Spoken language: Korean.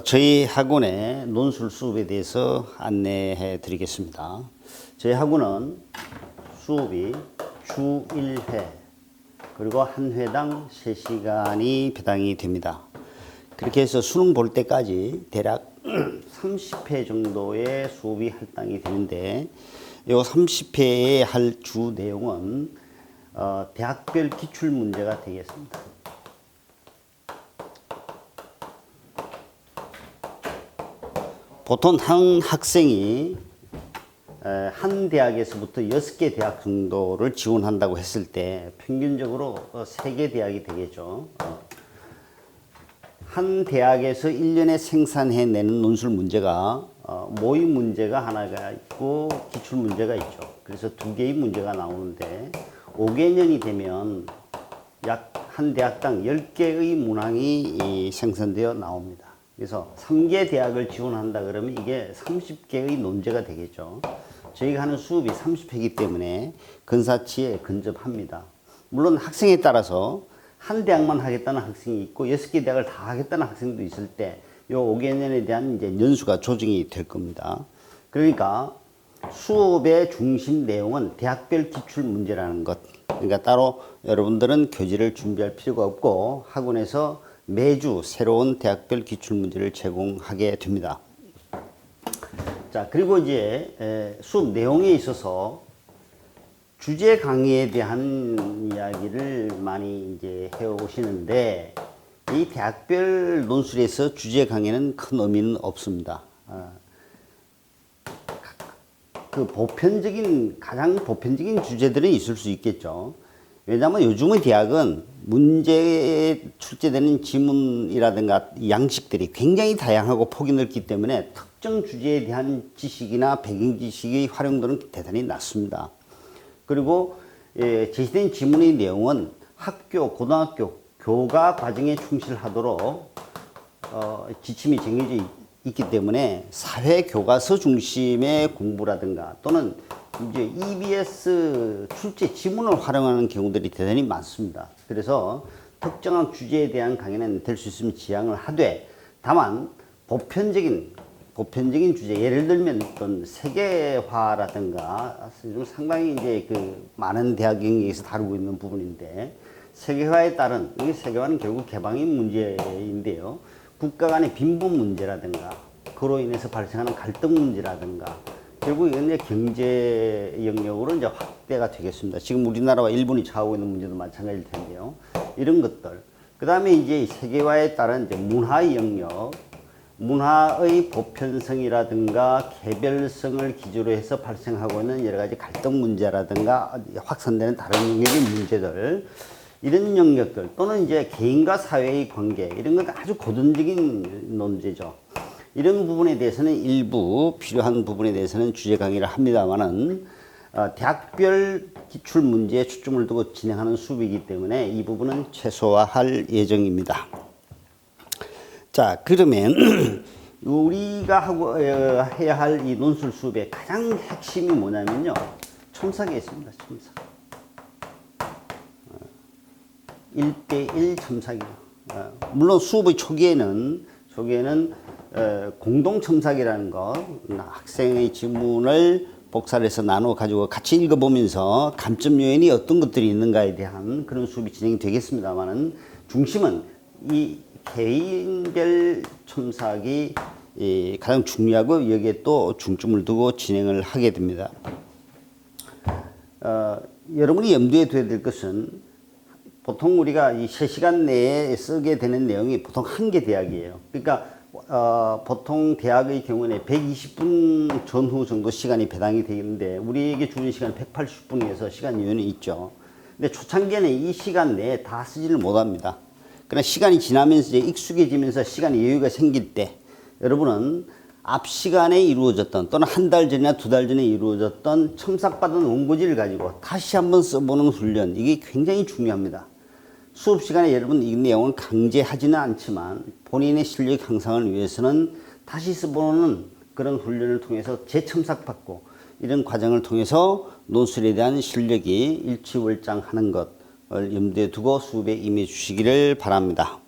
저희 학원의 논술 수업에 대해서 안내해 드리겠습니다. 저희 학원은 수업이 주 1회 그리고 한 회당 3시간이 배당이 됩니다. 그렇게 해서 수능 볼 때까지 대략 30회 정도의 수업이 할당이 되는데 이 30회에 할 주 내용은 대학별 기출 문제가 되겠습니다. 보통 한 학생이 한 대학에서부터 6개 대학 정도를 지원한다고 했을 때 평균적으로 3개 대학이 되겠죠. 한 대학에서 1년에 생산해내는 논술 문제가 모의 문제가 하나가 있고 기출 문제가 있죠. 그래서 2개의 문제가 나오는데 5개년이 되면 약 한 대학당 10개의 문항이 생산되어 나옵니다. 그래서 3개 대학을 지원한다 그러면 이게 30개의 논제가 되겠죠. 저희가 하는 수업이 30회이기 때문에 근사치에 근접합니다. 물론 학생에 따라서 한 대학만 하겠다는 학생이 있고 6개 대학을 다 하겠다는 학생도 있을 때 이 5개년에 대한 이제 연수가 조정이 될 겁니다. 그러니까 수업의 중심 내용은 대학별 기출 문제라는 것. 그러니까 따로 여러분들은 교재를 준비할 필요가 없고 학원에서 매주 새로운 대학별 기출 문제를 제공하게 됩니다. 자, 그리고 이제 수업 내용에 있어서 주제 강의에 대한 이야기를 많이 이제 해오시는데 이 대학별 논술에서 주제 강의는 큰 의미는 없습니다. 그 가장 보편적인 주제들은 있을 수 있겠죠. 왜냐하면 요즘의 대학은 문제에 출제되는 지문이라든가 양식들이 굉장히 다양하고 폭이 넓기 때문에 특정 주제에 대한 지식이나 배경 지식의 활용도는 대단히 낮습니다. 그리고 제시된 지문의 내용은 학교, 고등학교, 교과 과정에 충실하도록 지침이 정해져 있기 때문에 사회 교과서 중심의 공부라든가 또는 이제 EBS 출제 지문을 활용하는 경우들이 대단히 많습니다. 그래서 특정한 주제에 대한 강의는 될 수 있으면 지양을 하되 다만 보편적인 주제 예를 들면 어떤 세계화라든가 상당히 이제 그 많은 대학 영역에서 다루고 있는 부분인데 세계화에 따른 이 세계화는 결국 개방인 문제인데요. 국가 간의 빈부 문제라든가 그로 인해서 발생하는 갈등 문제라든가 결국 이건 이제 경제 영역으로 이제 확대가 되겠습니다. 지금 우리나라와 일본이 처하고 있는 문제도 마찬가지일 텐데요. 이런 것들. 그 다음에 이제 세계화에 따른 이제 문화의 영역, 문화의 보편성이라든가 개별성을 기조로 해서 발생하고 있는 여러 가지 갈등 문제라든가 확산되는 다른 영역의 문제들, 이런 영역들 또는 이제 개인과 사회의 관계, 이런 건 아주 고전적인 논제죠. 이런 부분에 대해서는 일부 필요한 부분에 대해서는 주제 강의를 합니다만은 대학별 기출 문제에 초점을 두고 진행하는 수업이기 때문에 이 부분은 최소화할 예정입니다. 자, 그러면 우리가 해야 할 이 논술 수업의 가장 핵심이 뭐냐면요, 첨삭에 있습니다. 첨삭. 1대1 첨삭이요. 물론 수업의 초기에는 공동 첨삭이라는 것, 학생의 지문을 복사를 해서 나누어 가지고 같이 읽어보면서 감점 요인이 어떤 것들이 있는가에 대한 그런 수업이 진행이 되겠습니다만은 중심은 이 개인별 첨삭이 가장 중요하고 여기에 또 중점을 두고 진행을 하게 됩니다. 여러분이 염두에 둬야 될 것은 보통 우리가 이 3시간 내에 쓰게 되는 내용이 보통 1개 대학이에요. 그러니까 보통 대학의 경우는 120분 전후 정도 시간이 배당이 되는데 우리에게 주는 시간은 180분에서 시간 여유는 있죠. 근데 초창기에는 이 시간 내에 다 쓰지를 못합니다. 그러나 시간이 지나면서 이제 익숙해지면서 시간이 여유가 생길 때 여러분은 앞 시간에 이루어졌던 또는 한 달 전이나 2달 전에 이루어졌던 첨삭받은 원고지를 가지고 다시 한번 써보는 훈련, 이게 굉장히 중요합니다. 수업 시간에 여러분 이 내용을 강제하지는 않지만 본인의 실력 향상을 위해서는 다시 써보는 그런 훈련을 통해서 재첨삭받고 이런 과정을 통해서 논술에 대한 실력이 일취월장하는 것을 염두에 두고 수업에 임해 주시기를 바랍니다.